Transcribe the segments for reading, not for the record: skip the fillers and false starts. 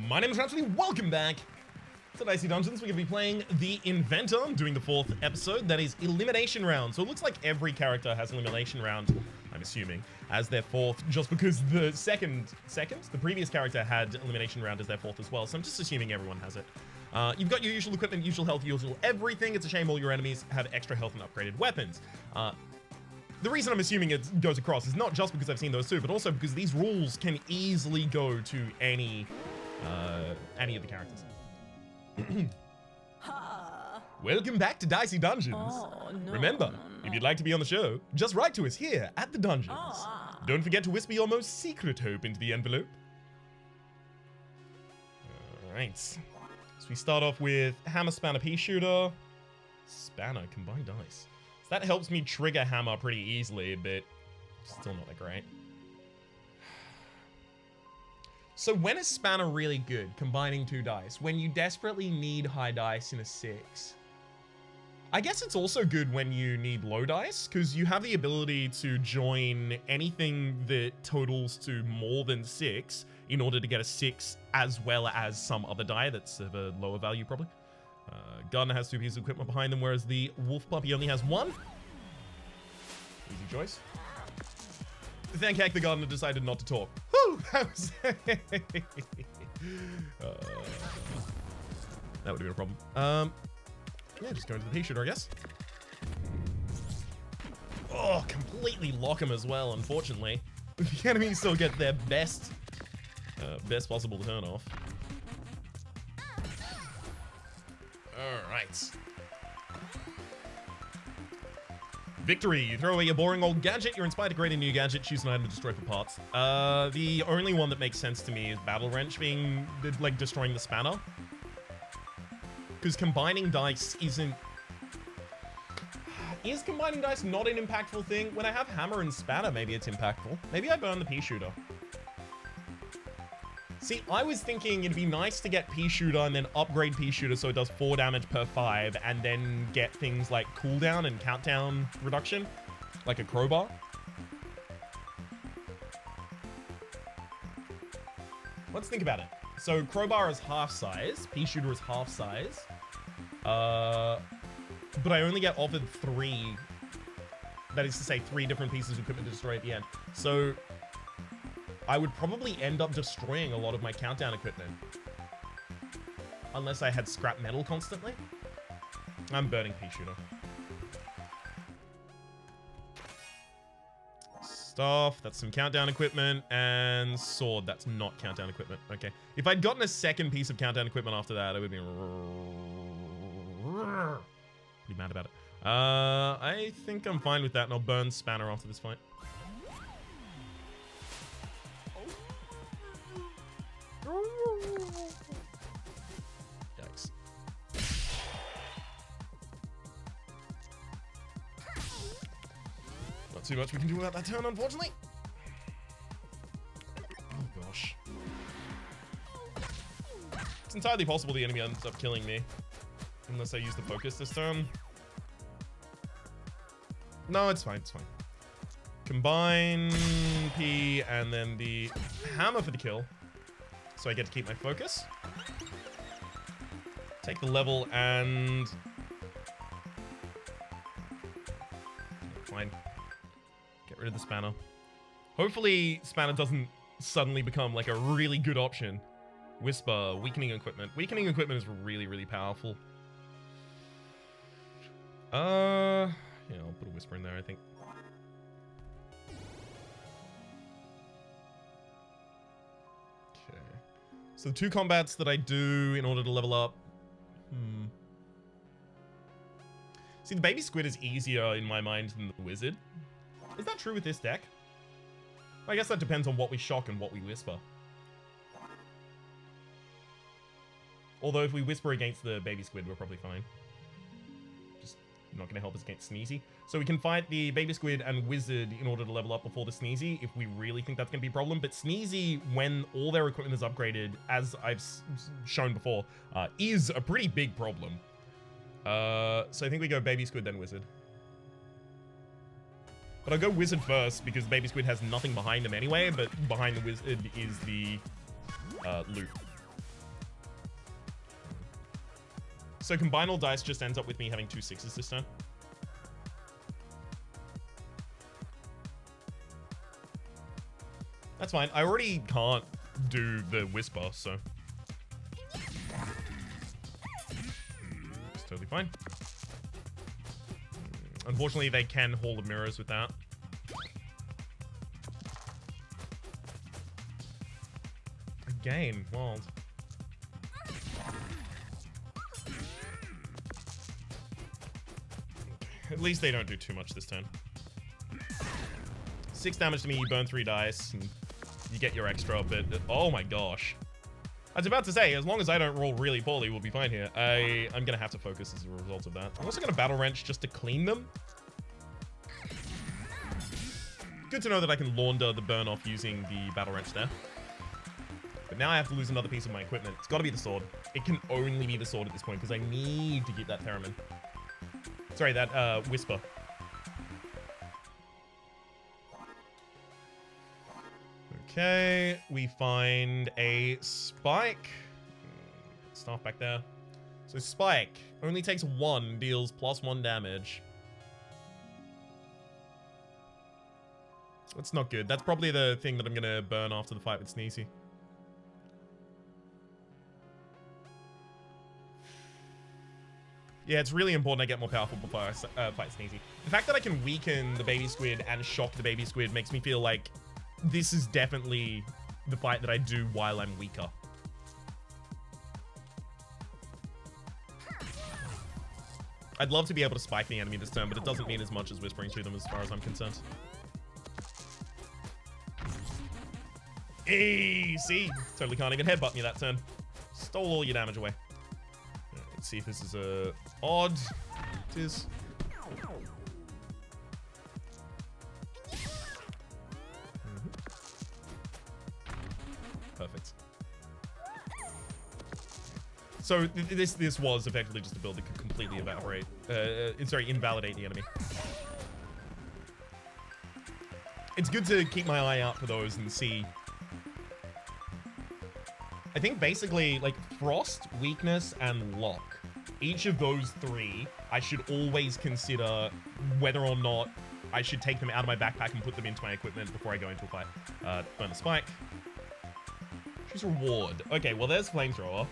My name is Rhapsody, welcome back to Dicey Dungeons. We're going to be playing the Inventor, doing the 4th episode, that is Elimination Round. So it looks like every character has an Elimination Round, I'm assuming, as their 4th, just because the the previous character had Elimination Round as their 4th as well, so I'm just assuming everyone has it. You've got your usual equipment, usual health, usual everything. It's a shame all your enemies have extra health and upgraded weapons. The reason I'm assuming it goes across is not just because I've seen those two, but also because these rules can easily go to any of the characters. Welcome back to Dicey Dungeons. Oh, no, Remember, if you'd like to be on the show, just write to us here at the Dungeons. Don't forget to whisper your most secret hope into the envelope. Alright. So we start off with Hammer, Spanner, Pea Shooter. Spanner, combined dice. So that helps me trigger Hammer pretty easily, but still not that great. So when is Spanner really good, combining 2 dice? When you desperately need high dice in a 6. I guess it's also good when you need low dice, because you have the ability to join anything that totals to more than 6 in order to get a 6, as well as some other die that's of a lower value, probably. Gardener has 2 pieces of equipment behind them, whereas the Wolf Puppy only has 1. Easy choice. Thank heck the Gardener decided not to talk. Whew! That was that would have been a problem. Yeah, just go into the pea shooter, I guess. Oh, completely lock him as well, unfortunately. The enemies still get their best possible turn off. Alright. Victory! You throw away your boring old gadget, you're inspired to create a new gadget, choose an item to destroy for parts. The only one that makes sense to me is Battle Wrench being, like, destroying the spanner. Because combining dice isn't... Is combining dice not an impactful thing? When I have Hammer and Spanner, maybe it's impactful. Maybe I burn the Pea Shooter. See, I was thinking it'd be nice to get Pea Shooter and then upgrade Pea Shooter so it does 4 damage per 5, and then get things like cooldown and countdown reduction, like a crowbar. Let's think about it. So crowbar is half size, Pea Shooter is half size, but I only get offered 3, that is to say 3 different pieces of equipment to destroy at the end. So I would probably end up destroying a lot of my countdown equipment. Unless I had scrap metal constantly. I'm burning Pea Shooter. Staff, that's some countdown equipment. And sword, that's not countdown equipment. Okay. If I'd gotten a second piece of countdown equipment after that, I would be pretty mad about it. I think I'm fine with that, and I'll burn Spanner after this fight. Yikes. Not too much we can do about that turn, unfortunately. Oh gosh. It's entirely possible the enemy ends up killing me. Unless I use the focus this turn. No, it's fine, it's fine. Combine P and then the Hammer for the kill. So I get to keep my focus. Take the level and... Fine. Get rid of the Spanner. Hopefully Spanner doesn't suddenly become like a really good option. Whisper, weakening equipment. Weakening equipment is really, really powerful. Yeah, I'll put a Whisper in there, I think. Okay. So the 2 combats that I do in order to level up. See, the Baby Squid is easier in my mind than the Wizard. Is that true with this deck? I guess that depends on what we shock and what we Whisper. Although if we Whisper against the Baby Squid, we're probably fine. Just not going to help us against Sneezy. So we can fight the Baby Squid and Wizard in order to level up before the Sneezy, if we really think that's going to be a problem. But Sneezy, when all their equipment is upgraded, as I've shown before, is a pretty big problem. So I think we go Baby Squid, then Wizard. But I'll go Wizard first, because Baby Squid has nothing behind him anyway, but behind the Wizard is the loot. So combine all dice just ends up with me having 2 6s this turn. That's fine. I already can't do the Whisper, so it's totally fine. Unfortunately, they can Hall of Mirrors with that. Again, wild. At least they don't do too much this turn. 6 damage to me, you burn 3 dice, and you get your extra, but oh my gosh. I was about to say, as long as I don't roll really poorly, we'll be fine here. I'm gonna have to focus as a result of that. I'm also gonna Battle Wrench just to clean them. Good to know that I can launder the burn off using the Battle Wrench there. But now I have to lose another piece of my equipment. It's gotta be the sword. It can only be the sword at this point, because I need to keep that Theremin. Sorry, that Whisper. Okay, we find a Spike. Staff back there. So Spike only takes 1, deals +1 damage. That's not good. That's probably the thing that I'm gonna burn after the fight with Sneezy. Yeah, it's really important I get more powerful before I fight Sneezy. The fact that I can weaken the baby squid and shock the baby squid makes me feel like this is definitely the fight that I do while I'm weaker. I'd love to be able to spike the enemy this turn, but it doesn't mean as much as whispering to them as far as I'm concerned. Hey, see? Totally can't even headbutt me that turn. Stole all your damage away. Let's see if this is a odd. It is. Perfect. So this was effectively just a build that could completely invalidate the enemy. It's good to keep my eye out for those and see. I think basically like Frost, Weakness, and Lock. Each of those 3, I should always consider whether or not I should take them out of my backpack and put them into my equipment before I go into a fight. Burn the Spike. Choose Reward. Okay, well there's Flamethrower.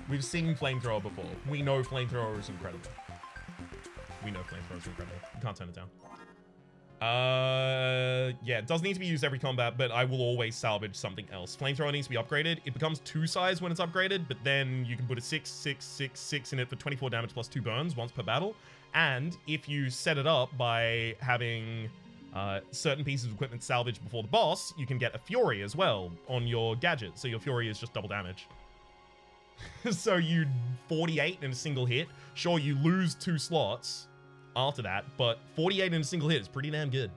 We've seen Flamethrower before. We know Flamethrower is incredible. We know Flamethrower is incredible. You can't turn it down. Yeah, it does need to be used every combat, but I will always salvage something else. Flamethrower needs to be upgraded. It becomes 2 size when it's upgraded, but then you can put a 6, 6, 6, 6 in it for 24 damage plus 2 burns once per battle. And if you set it up by having certain pieces of equipment salvaged before the boss, you can get a Fury as well on your gadget. So your Fury is just double damage. So you 48 in a single hit. Sure, you lose 2 slots after that, but 48 in a single hit is pretty damn good.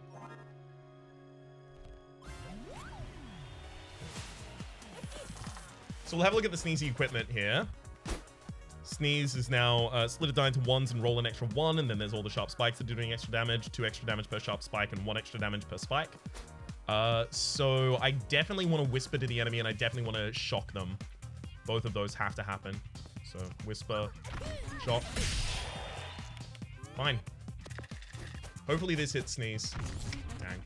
So we'll have a look at the Sneezy equipment here. Sneeze is now split it down into 1s and roll an extra 1, and then there's all the sharp spikes that are doing extra damage, 2 extra damage per sharp spike, and 1 extra damage per spike. So I definitely want to whisper to the enemy, and I definitely want to shock them. Both of those have to happen. So whisper, shock. Fine. Hopefully this hits Sneeze. Dang.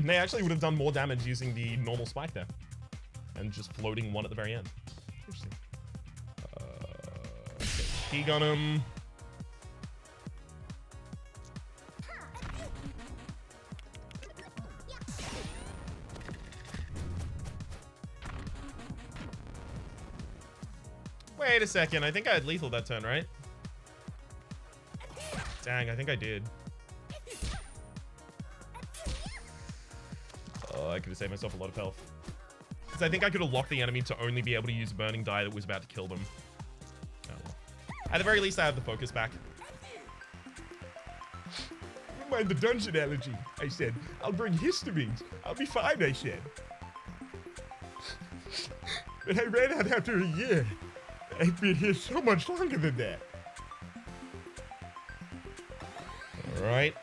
They actually would have done more damage using the normal spike there. And just floating 1 at the very end. Interesting. Okay. Key gun him. Wait a second, I think I had lethal that turn, right? Dang, I think I did. Oh, I could have saved myself a lot of health. Because I think I could have locked the enemy to only be able to use a burning die that was about to kill them. Oh well. At the very least, I have the focus back. Don't mind the dungeon allergy, I said. I'll bring histamines. I'll be fine, I said. But I ran out after a year. I've been here so much longer than that. right?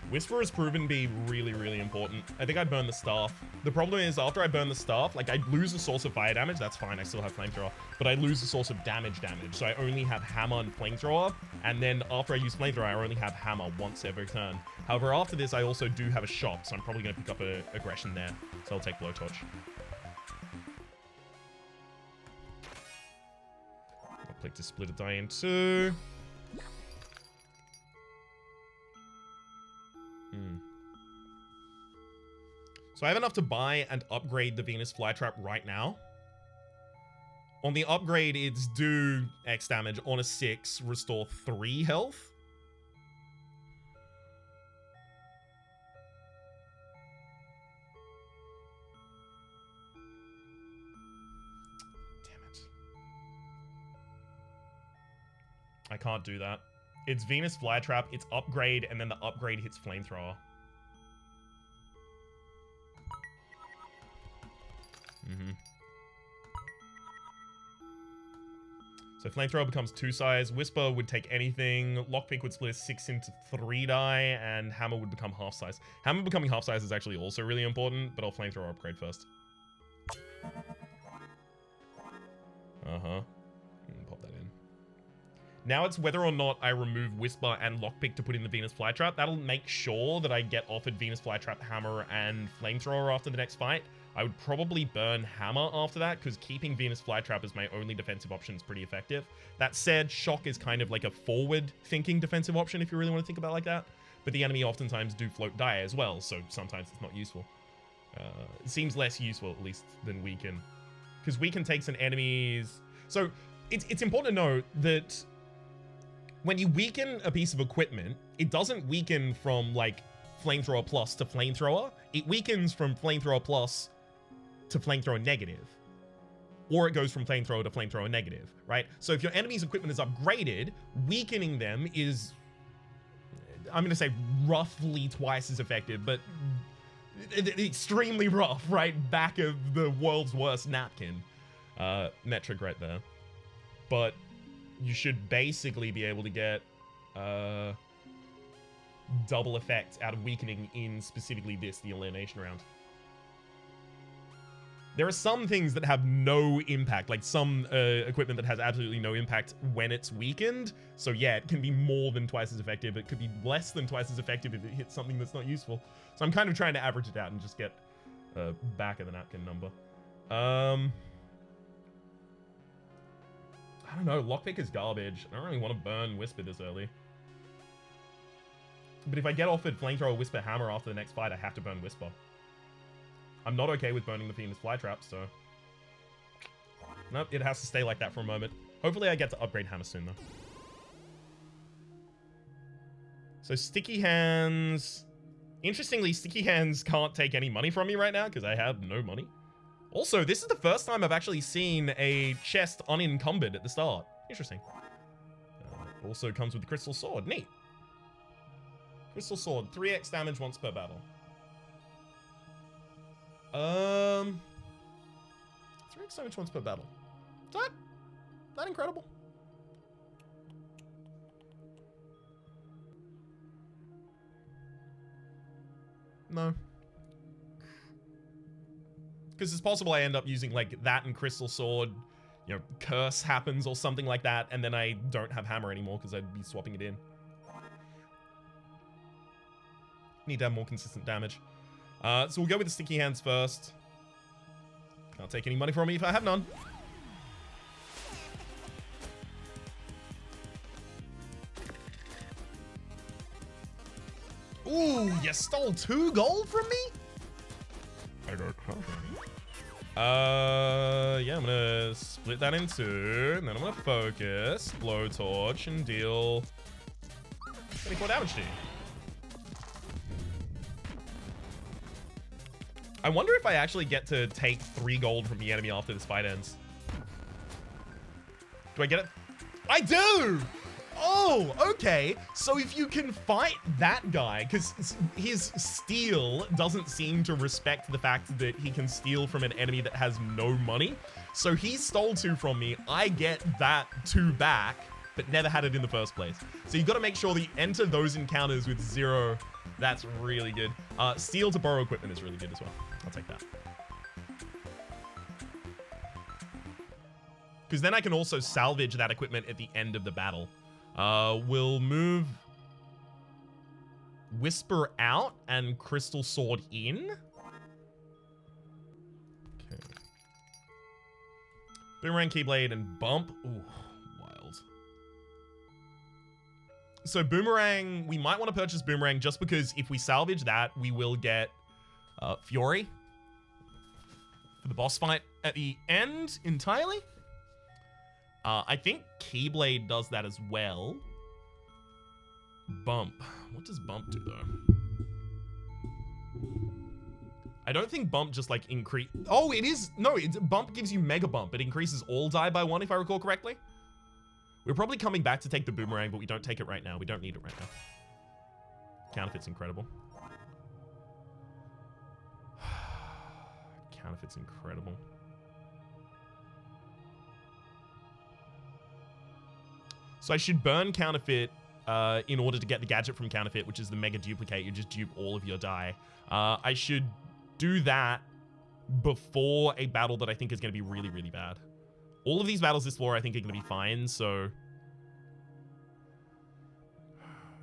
Whisper has proven to be really, really important. I think I burn the staff. The problem is after I burn the staff, like I lose a source of fire damage. That's fine. I still have flamethrower, but I lose a source of damage. So I only have hammer and flamethrower. And then after I use flamethrower, I only have hammer once every turn. However, after this, I also do have a shot. So I'm probably going to pick up a aggression there. So I'll take blowtorch. I'll click to split a die in two. So I have enough to buy and upgrade the Venus Flytrap right now. On the upgrade, it's do X damage. On a 6, restore 3 health. Damn it. I can't do that. It's Venus Flytrap, it's upgrade, and then the upgrade hits flamethrower. So flamethrower becomes 2 size. Whisper would take anything. Lockpick would split 6 into 3 die, and hammer would become half size. Hammer becoming half size is actually also really important, but I'll flamethrower upgrade first. Pop that in. Now it's whether or not I remove Whisper and Lockpick to put in the Venus Flytrap. That'll make sure that I get offered Venus Flytrap, hammer, and flamethrower after the next fight. I would probably burn hammer after that, because keeping Venus Flytrap as my only defensive option is pretty effective. That said, shock is kind of like a forward-thinking defensive option if you really want to think about it like that. But the enemy oftentimes do float die as well, so sometimes it's not useful. It seems less useful, at least, than weaken. Because weaken takes an enemy's... So, it's important to note that when you weaken a piece of equipment, it doesn't weaken from, like, flamethrower plus to flamethrower. It weakens from flamethrower plus to flamethrower negative. Or it goes from flamethrower to flamethrower negative, right? So if your enemy's equipment is upgraded, weakening them is, I'm going to say roughly twice as effective, but extremely rough, right? Back of the world's worst napkin metric right there. But you should basically be able to get double effect out of weakening in specifically this, the elimination round. There are some things that have no impact, like some equipment that has absolutely no impact when it's weakened. So yeah, it can be more than twice as effective. It could be less than twice as effective if it hits something that's not useful. So I'm kind of trying to average it out and just get back of the napkin number. I don't know, lockpick is garbage. I don't really want to burn Whisper this early. But if I get offered flamethrower, Whisper, hammer after the next fight, I have to burn Whisper. I'm not okay with burning the Venus Flytrap, so... Nope, it has to stay like that for a moment. Hopefully I get to upgrade hammer soon, though. So Sticky Hands... Interestingly, Sticky Hands can't take any money from me right now, because I have no money. Also, this is the first time I've actually seen a chest unencumbered at the start. Interesting. Also comes with the Crystal Sword. Neat. Crystal Sword, 3x damage once per battle. 3x damage once per battle. Is that incredible? No. Because it's possible I end up using like that and Crystal Sword, you know, curse happens or something like that, and then I don't have hammer anymore because I'd be swapping it in. Need to have more consistent damage. So we'll go with the Sticky Hands first. Can't take any money from me if I have none. Ooh, you stole 2 gold from me? I don't have any. Yeah, I'm gonna split that in 2, and then I'm gonna focus, blowtorch, and deal 24 damage to you. I wonder if I actually get to take 3 gold from the enemy after this fight ends. Do I get it? I do! Oh, okay. So if you can fight that guy, because his steal doesn't seem to respect the fact that he can steal from an enemy that has no money. So he stole 2 from me. I get that 2 back, but never had it in the first place. So you got to make sure that you enter those encounters with 0. That's really good. Steal to borrow equipment is really good as well. I'll take that. Because then I can also salvage that equipment at the end of the battle. We'll move Whisper out and Crystal Sword in. Okay. Boomerang, Keyblade, and Bump. Ooh, wild. So Boomerang, we might want to purchase Boomerang just because if we salvage that, we will get Fury for the boss fight at the end entirely. I think Keyblade does that as well. Bump. What does Bump do, though? I don't think Bump just, like, increase... Oh, it is... No, Bump gives you Mega Bump. It increases all die by 1, if I recall correctly. We're probably coming back to take the Boomerang, but we don't take it right now. We don't need it right now. Counterfeit's incredible. Counterfeit's incredible. So I should burn Counterfeit in order to get the gadget from Counterfeit, which is the Mega Duplicate. You just dupe all of your die. I should do that before a battle that I think is going to be really, really bad. All of these battles this floor I think are going to be fine, so...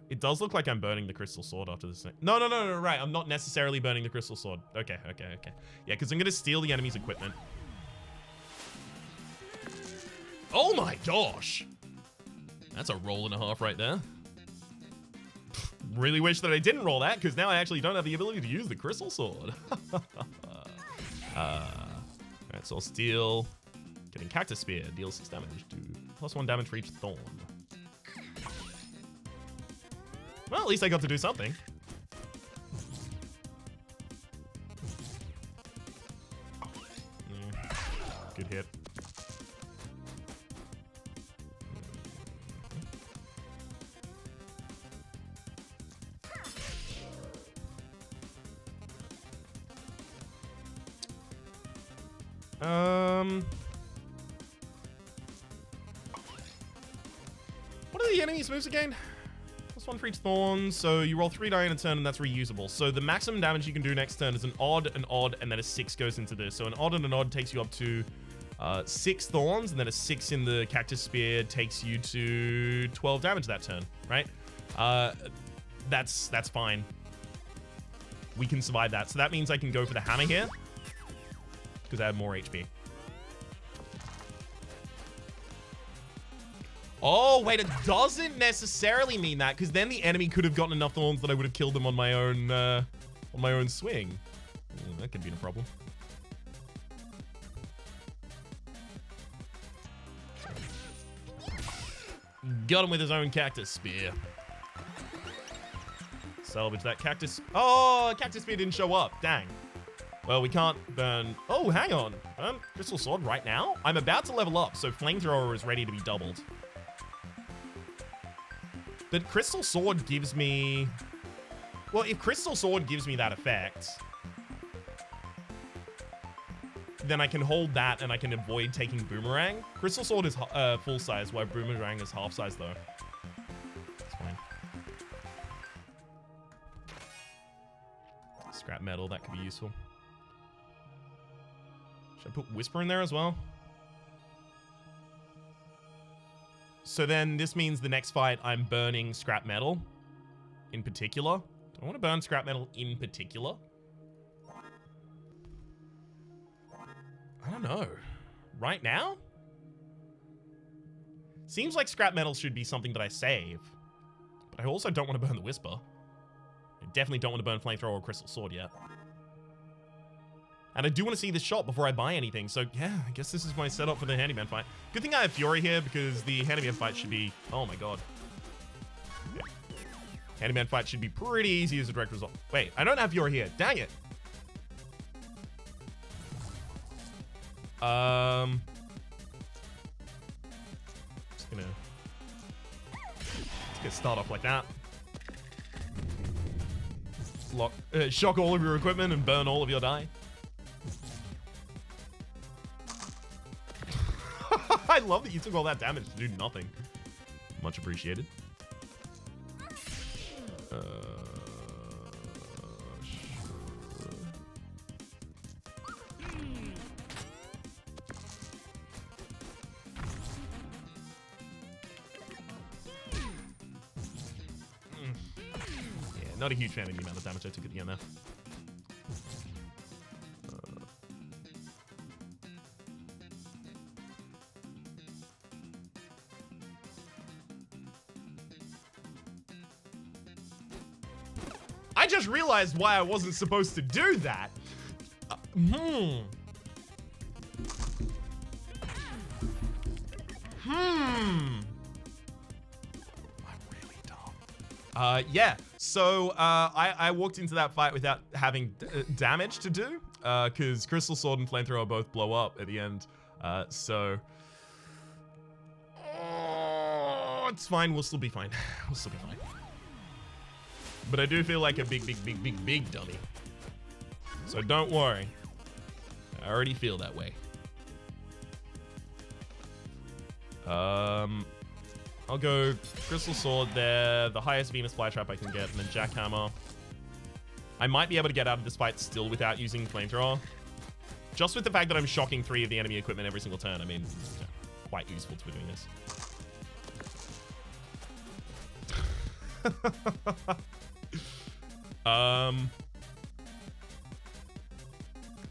It does look like I'm burning the Crystal Sword after this thing. No, right. I'm not necessarily burning the Crystal Sword. Okay. Yeah, because I'm going to steal the enemy's equipment. Oh my gosh! That's a roll and a half right there. Really wish that I didn't roll that, because now I actually don't have the ability to use the Crystal Sword. Alright, so I'll steal. Getting Cactus Spear, deals 6 damage to +1 damage for each thorn. Well, at least I got to do something. Good hit. What are the enemy's moves again? +1 for each thorn, so you roll 3 die in a turn, and that's reusable. So the maximum damage you can do next turn is an odd, and then a 6 goes into this. So an odd and an odd takes you up to 6 thorns, and then a 6 in the Cactus Spear takes you to 12 damage that turn, right? That's fine. We can survive that. So that means I can go for the hammer here, because I have more HP. Oh, wait, it doesn't necessarily mean that, because then the enemy could have gotten enough thorns that I would have killed them on my own swing. That could be a problem. Got him with his own Cactus Spear. Salvage that Cactus... Oh, Cactus Spear didn't show up. Dang. Well, we can't burn... Oh, hang on. Crystal Sword right now? I'm about to level up, so Flamethrower is ready to be doubled. But Crystal Sword gives me... Well, if Crystal Sword gives me that effect, then I can hold that and I can avoid taking Boomerang. Crystal Sword is full size, while Boomerang is half size, though. That's fine. Scrap metal, that could be useful. Should I put Whisper in there as well? So then this means the next fight I'm burning scrap metal in particular. Do I want to burn scrap metal in particular? I don't know. Right now? Seems like scrap metal should be something that I save. But I also don't want to burn the Whisper. I definitely don't want to burn Flamethrower or Crystal Sword yet. And I do want to see this shot before I buy anything. So, yeah, I guess this is my setup for the Handyman fight. Good thing I have Fury here, because the Handyman fight should be... Oh, my God. Okay. Handyman fight should be pretty easy as a direct result. Wait, I don't have Fury here. Dang it. Just gonna... Okay, start off like that. Shock all of your equipment and burn all of your die. I love that you took all that damage to do nothing. Much appreciated. Sure. Yeah, not a huge fan of the amount of damage I took at the end there. I just realized why I wasn't supposed to do that. I'm really dumb. Yeah. So I walked into that fight without having damage to do, because Crystal Sword and Flamethrower both blow up at the end. So it's fine. We'll still be fine. We'll still be fine. But I do feel like a big dummy. So don't worry. I already feel that way. I'll go Crystal Sword there, the highest Venus Flytrap I can get, and then Jackhammer. I might be able to get out of this fight still without using Flamethrower. Just with the fact that I'm shocking 3 of the enemy equipment every single turn, I mean, yeah, quite useful to be doing this.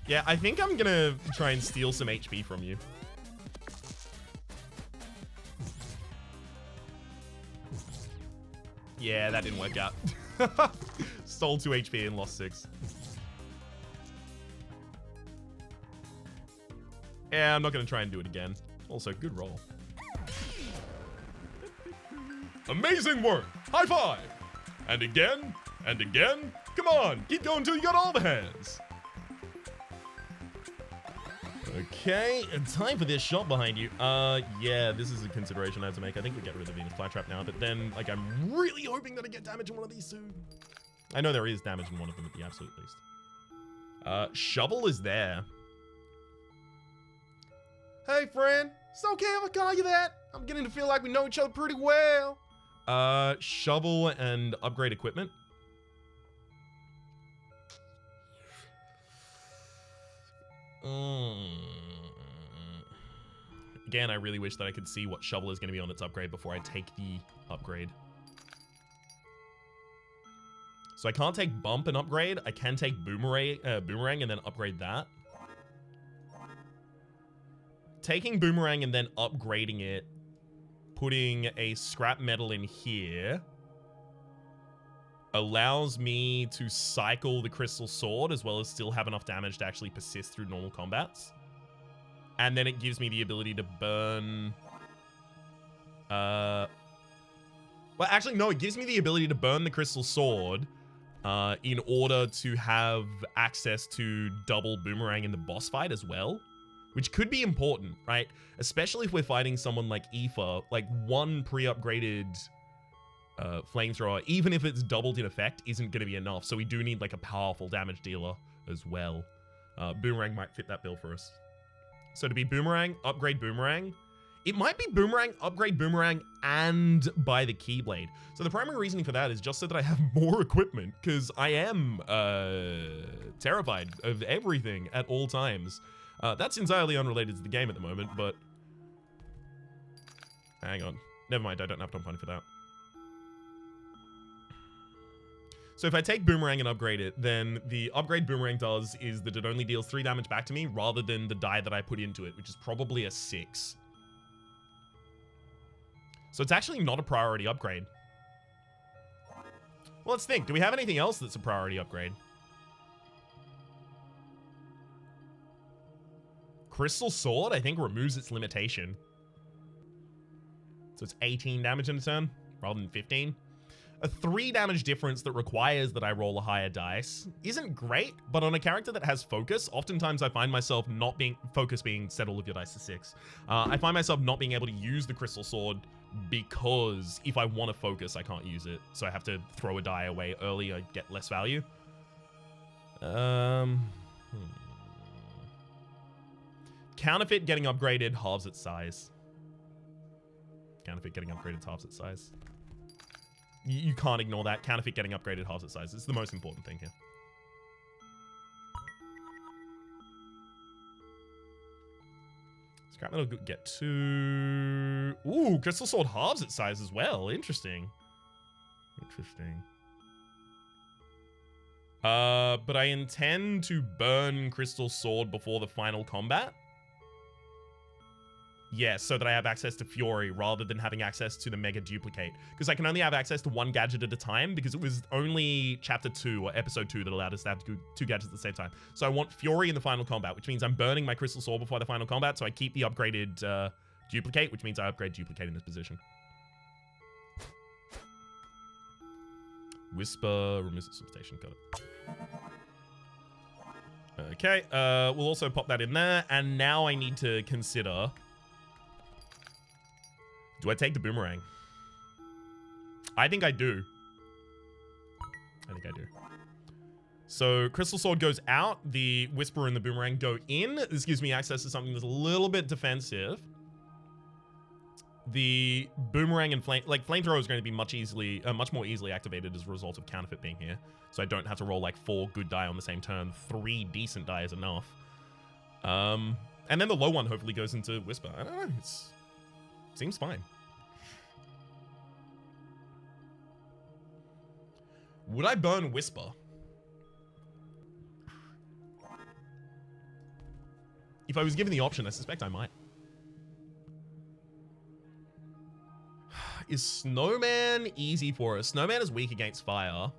Yeah, I think I'm gonna try and steal some HP from you. Yeah, that didn't work out. Stole 2 HP and lost 6. Yeah, I'm not gonna try and do it again. Also, good roll. Amazing work! High five! And again, and again. Come on, keep going until you got all the hands. Okay, time for this shot behind you. Yeah, this is a consideration I have to make. I think we get rid of the Venus Flytrap now, but then, like, I'm really hoping that I get damage in one of these two. I know there is damage in one of them at the absolute least. Shovel is there. Hey, friend. It's okay if I call you that. I'm beginning to feel like we know each other pretty well. Shovel and upgrade equipment. Again, I really wish that I could see what shovel is going to be on its upgrade before I take the upgrade. So I can't take bump and upgrade. I can take boomerang and then upgrade that. Taking boomerang and then upgrading it, putting a scrap metal in here, allows me to cycle the Crystal Sword as well as still have enough damage to actually persist through normal combats. And then it gives me the ability to burn... Well, actually, no, it gives me the ability to burn the Crystal Sword in order to have access to double boomerang in the boss fight as well, which could be important, right? Especially if we're fighting someone like Aoife, like one pre-upgraded flamethrower, even if it's doubled in effect, isn't going to be enough. So we do need like a powerful damage dealer as well. Boomerang might fit that bill for us. So to be boomerang, upgrade boomerang. It might be boomerang, upgrade boomerang, and buy the Keyblade. So the primary reasoning for that is just so that I have more equipment, because I am terrified of everything at all times. That's entirely unrelated to the game at the moment, but... Hang on. Never mind, I don't have enough money for that. So if I take boomerang and upgrade it, then the upgrade boomerang does is that it only deals 3 damage back to me rather than the die that I put into it, which is probably a 6. So it's actually not a priority upgrade. Well, let's think. Do we have anything else that's a priority upgrade? Crystal Sword, I think, removes its limitation. So it's 18 damage in a turn rather than 15. A 3 damage difference that requires that I roll a higher dice isn't great, but on a character that has focus, oftentimes I find myself not being... Focus being set all of your dice to 6. I find myself not being able to use the Crystal Sword because if I want to focus, I can't use it. So I have to throw a die away early. I get less value. Counterfeit getting upgraded halves its size. Counterfeit getting upgraded halves its size. You can't ignore that. Counterfeit getting upgraded halves its size. It's the most important thing here. Scrap metal get 2. Ooh, crystal sword halves its size as well. Interesting. Interesting. But I intend to burn crystal sword before the final combat. Yes, so that I have access to Fury rather than having access to the Mega Duplicate. Because I can only have access to one gadget at a time because it was only Chapter 2 or Episode 2 that allowed us to have two gadgets at the same time. So I want Fury in the final combat, which means I'm burning my Crystal Sword before the final combat, so I keep the upgraded Duplicate, which means I upgrade Duplicate in this position. Whisper, removes its station, got it. Okay, we'll also pop that in there, and now I need to consider... Do I take the boomerang? I think I do. I think I do. So Crystal Sword goes out. The Whisper and the boomerang go in. This gives me access to something that's a little bit defensive. The boomerang and flamethrower is going to be much more easily activated as a result of Counterfeit being here. So I don't have to roll like 4 good die on the same turn. 3 decent die is enough. And then the low one hopefully goes into Whisper. I don't know. Seems fine. Would I burn Whisper? If I was given the option, I suspect I might. Is Snowman easy for us? Snowman is weak against fire.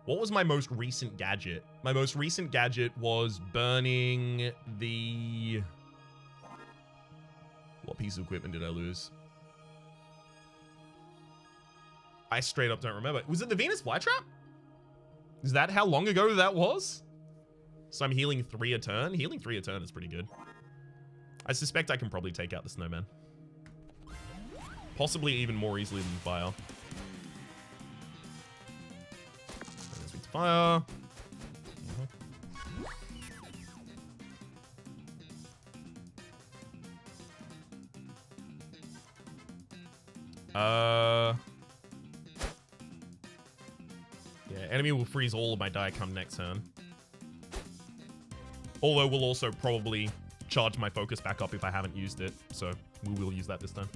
What was my most recent gadget? My most recent gadget was burning the... What piece of equipment did I lose? I straight up don't remember. Was it the Venus Flytrap? Is that how long ago that was? So I'm healing 3 a turn. Healing 3 a turn is pretty good. I suspect I can probably take out the Snowman. Possibly even more easily than fire. There's fire. Yeah, enemy will freeze all of my die come next turn. Although we'll also probably charge my focus back up if I haven't used it. So we will use that this time.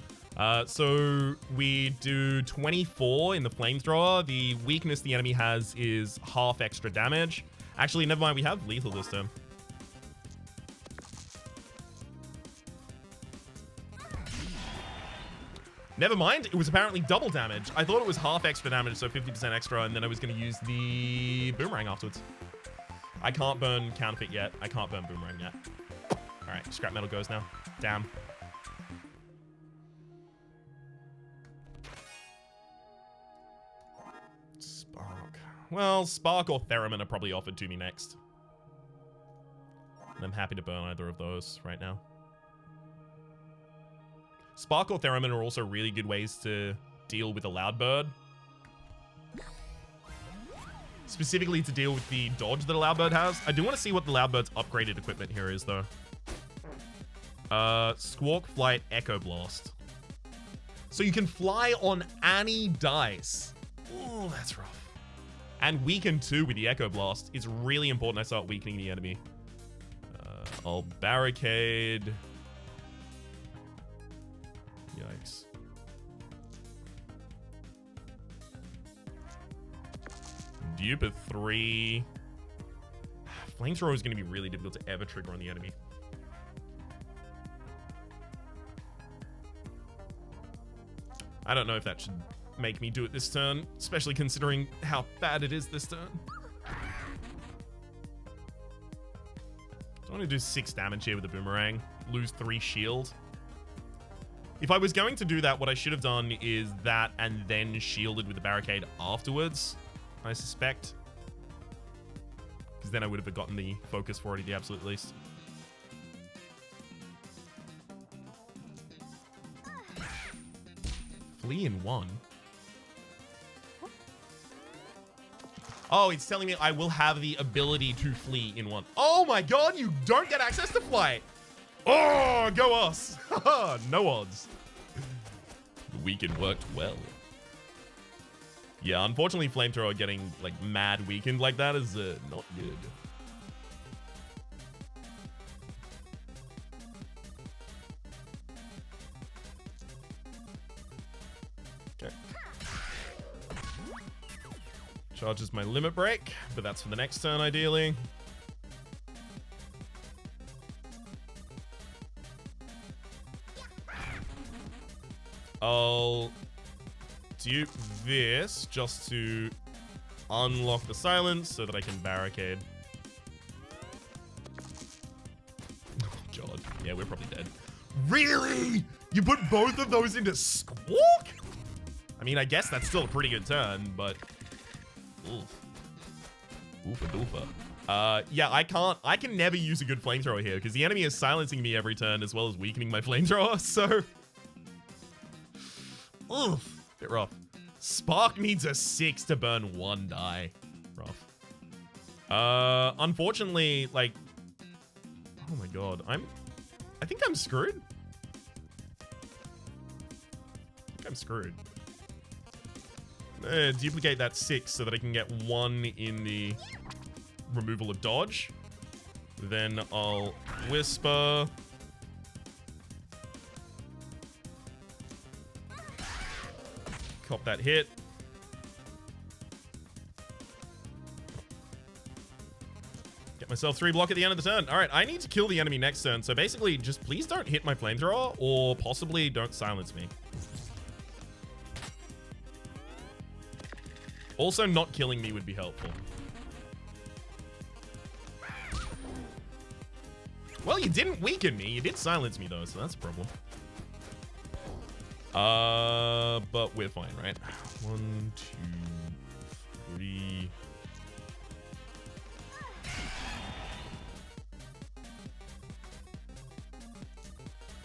So we do 24 in the flamethrower. The weakness the enemy has is half extra damage. Actually, never mind. We have lethal this turn. Never mind. It was apparently double damage. I thought it was half extra damage, so 50% extra, and then I was going to use the boomerang afterwards. I can't burn Counterfeit yet. I can't burn boomerang yet. All right, scrap metal goes now. Damn. Spark. Well, Spark or Theremin are probably offered to me next. And I'm happy to burn either of those right now. Spark or Theremin are also really good ways to deal with a Loudbird. Specifically to deal with the dodge that a Loudbird has. I do want to see what the Loudbird's upgraded equipment here is, though. Squawk, Flight, Echo Blast. So you can fly on any dice. Oh, that's rough. And weaken too with the Echo Blast. It's really important I start weakening the enemy. I'll barricade. Yikes. Dupe at 3. Flamethrower is going to be really difficult to ever trigger on the enemy. I don't know if that should make me do it this turn, especially considering how bad it is this turn. I want to do 6 damage here with the boomerang. Lose 3 shield. If I was going to do that, what I should have done is that and then shielded with the barricade afterwards, I suspect. Because then I would have gotten the focus for it at the absolute least. Flee in one. Oh, it's telling me I will have the ability to flee in one. Oh my god, you don't get access to flight. Oh, go us. No odds. The weekend worked well. Yeah, unfortunately, Flamethrower getting like mad weakened like that is not good. Okay. Charges my limit break, but that's for the next turn, ideally. I'll dupe this just to unlock the silence so that I can barricade. Oh, God. Yeah, we're probably dead. Really? You put both of those into Squawk? I mean, I guess that's still a pretty good turn, but... Oof. Oofa doofa. Yeah, I can never use a good flamethrower here because the enemy is silencing me every turn as well as weakening my flamethrower, so... Oof. Bit rough. Spark needs a 6 to burn 1 die. Rough. Unfortunately, like... Oh my god. I think I'm screwed. I'm screwed. Duplicate that 6 so that I can get 1 in the removal of dodge. Then I'll whisper. Cop that hit. Get myself 3 block at the end of the turn. All right, I need to kill the enemy next turn. So basically, just please don't hit my flamethrower or possibly don't silence me. Also, not killing me would be helpful. Well, you didn't weaken me. You did silence me, though, so that's a problem. But we're fine, right? 1, 2, 3.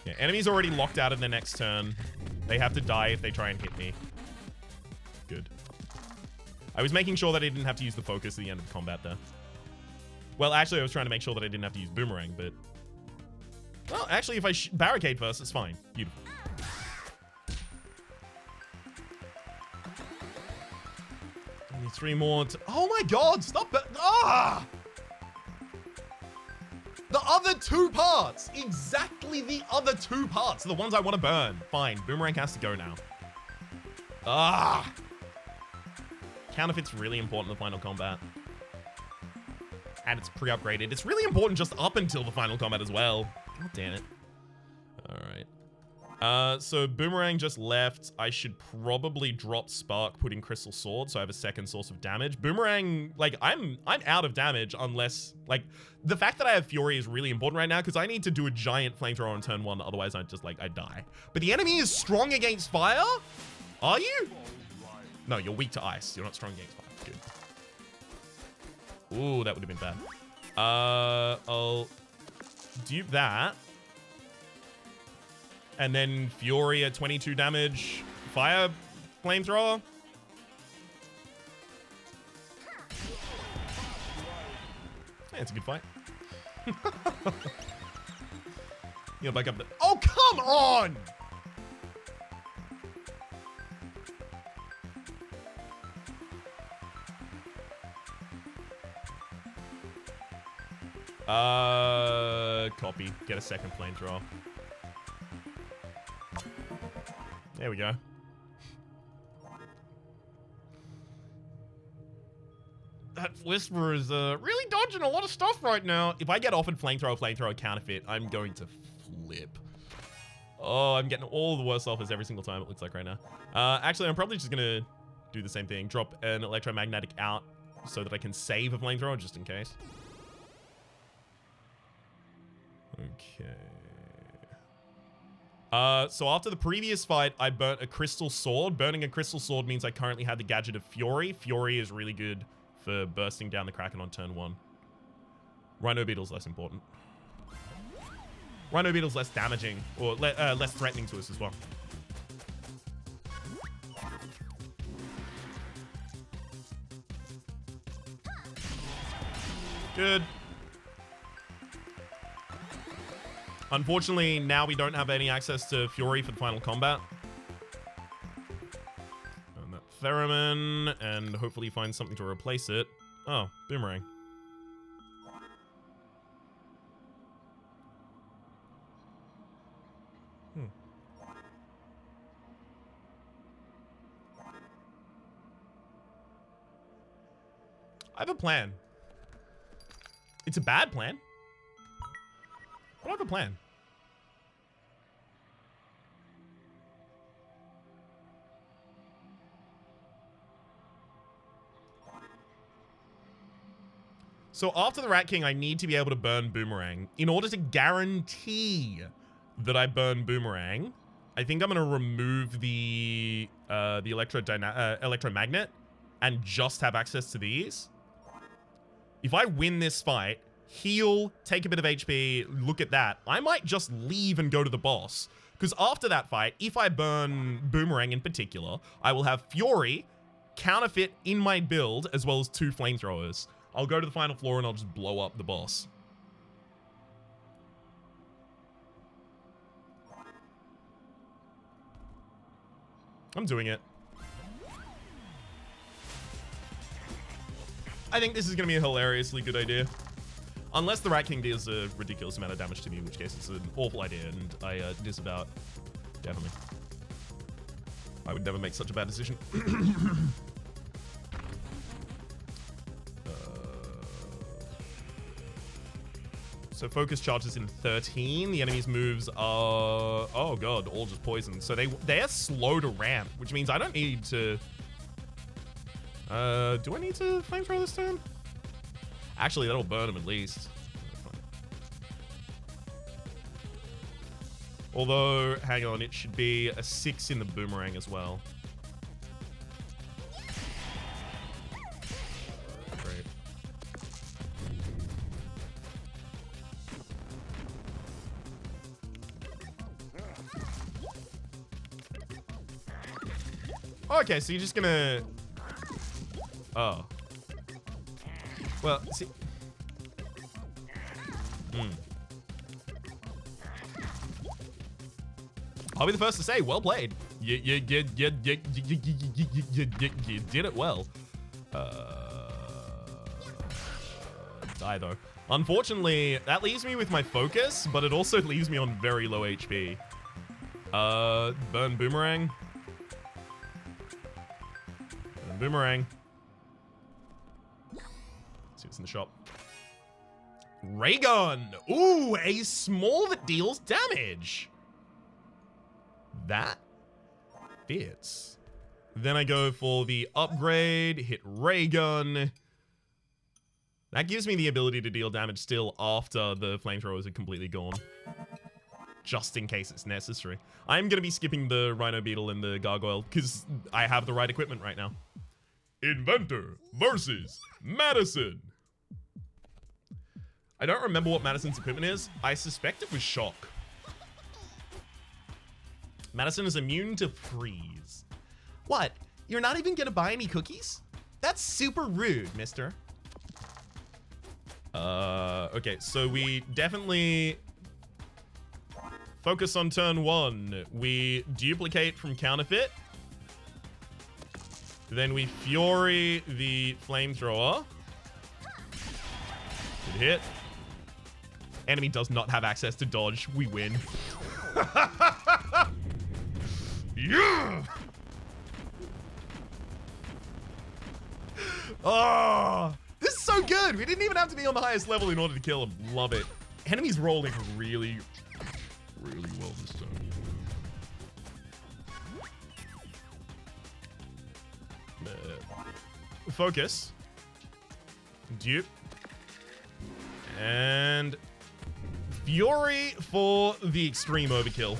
Yeah, enemy's already locked out of their next turn. They have to die if they try and hit me. Good. I was making sure that I didn't have to use the focus at the end of the combat there. Well, actually, I was trying to make sure that I didn't have to use Boomerang, but... Well, actually, if I barricade first, it's fine. Beautiful. Only 3 more to... Oh my god, stop it! Ah! The other 2 parts! Exactly the other 2 parts are the ones I want to burn. Fine, Boomerang has to go now. Ah! Counterfeit's really important in the final combat. And it's pre-upgraded. It's really important just up until the final combat as well. God damn it. Alright. So Boomerang just left. I should probably drop Spark, put in Crystal Sword, so I have a second source of damage. Boomerang, like, I'm out of damage unless, like, the fact that I have Fury is really important right now because I need to do a giant flamethrower on turn 1, otherwise I die. But the enemy is strong against fire? Are you? No, you're weak to ice. You're not strong against fire. Good. Ooh, that would have been bad. I'll dupe that. And then Fury at 22 damage. Fire flamethrower. Yeah, it's a good fight. You'll back up the... Oh, come on! Copy. Get a second flamethrower. There we go. That Whisperer is really dodging a lot of stuff right now. If I get offered flamethrower, counterfeit, I'm going to flip. Oh, I'm getting all the worst offers every single time, it looks like right now. Actually, I'm probably just going to do the same thing. Drop an electromagnetic out so that I can save a flamethrower just in case. Okay. So after the previous fight, I burnt a Crystal Sword. Burning a Crystal Sword means I currently have the gadget of Fury. Fury is really good for bursting down the Kraken on turn 1. Rhino Beetle's less important. Rhino Beetle's less damaging, or less threatening to us as well. Good. Unfortunately, now we don't have any access to Fury for the final combat. And that Theremin, and hopefully find something to replace it. Oh, Boomerang. I have a plan. It's a bad plan. But I have a plan. So after the Rat King, I need to be able to burn Boomerang. In order to guarantee that I burn Boomerang, I think I'm going to remove the electromagnet and just have access to these. If I win this fight, heal, take a bit of HP, look at that, I might just leave and go to the boss. Because after that fight, if I burn Boomerang in particular, I will have Fury, Counterfeit in my build, as well as 2 flamethrowers. I'll go to the final floor and I'll just blow up the boss. I'm doing it. I think this is going to be a hilariously good idea. Unless the Rat King deals a ridiculous amount of damage to me, in which case it's an awful idea, and I disavow it. Definitely. I would never make such a bad decision. So focus charges in 13. The enemy's moves are... Oh god, all just poison. So they are slow to ramp, which means I don't need to... do I need to flamethrower this turn? Actually, that'll burn him at least. Although, hang on, it should be a 6 in the Boomerang as well. Great. Okay, so you're just gonna... Oh. Well, see... I'll be the first to say, well played. You did it well. Die though. Unfortunately, that leaves me with my focus, but it also leaves me on very low HP. Burn Boomerang. Burn Boomerang. See what's in the shop. Ray gun. Ooh, a small that deals damage. That fits. Then I go for the upgrade, hit ray gun. That gives me the ability to deal damage still after the flamethrowers are completely gone. Just in case it's necessary. I'm going to be skipping the Rhino Beetle and the Gargoyle because I have the right equipment right now. Inventor versus Madison. I don't remember what Madison's equipment is. I suspect it was shock. Madison is immune to freeze. What? You're not even gonna buy any cookies? That's super rude, mister. Okay, so we definitely focus on turn 1. We duplicate from Counterfeit. Then we Fury the Flamethrower. Good hit. Enemy does not have access to dodge. We win. Yeah! Oh, this is so good. We didn't even have to be on the highest level in order to kill him. Love it. Enemy's rolling really, really well this time. Focus. Dupe. And Fury for the extreme overkill.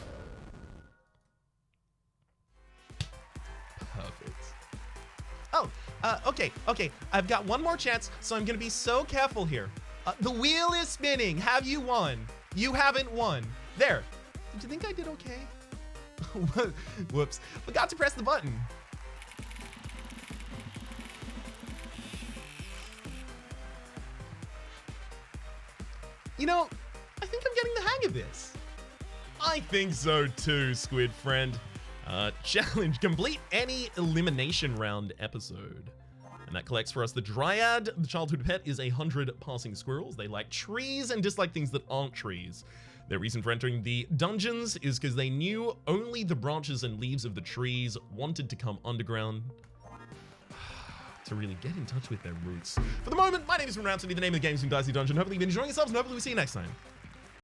Okay. I've got one more chance, so I'm gonna be so careful here. The wheel is spinning. Have you won? You haven't won. There. Did you think I did okay? Whoops. Forgot to press the button. You know, I think I'm getting the hang of this. I think so too, Squid Friend. Challenge, complete any elimination round episode. And that collects for us the Dryad. The childhood pet is 100 passing squirrels. They like trees and dislike things that aren't trees. Their reason for entering the dungeons is because they knew only the branches and leaves of the trees wanted to come underground to really get in touch with their roots. For the moment, my name is Rhapsody. The name of the game is Dicey Dungeon. Hopefully you've been enjoying yourselves, and hopefully we'll see you next time.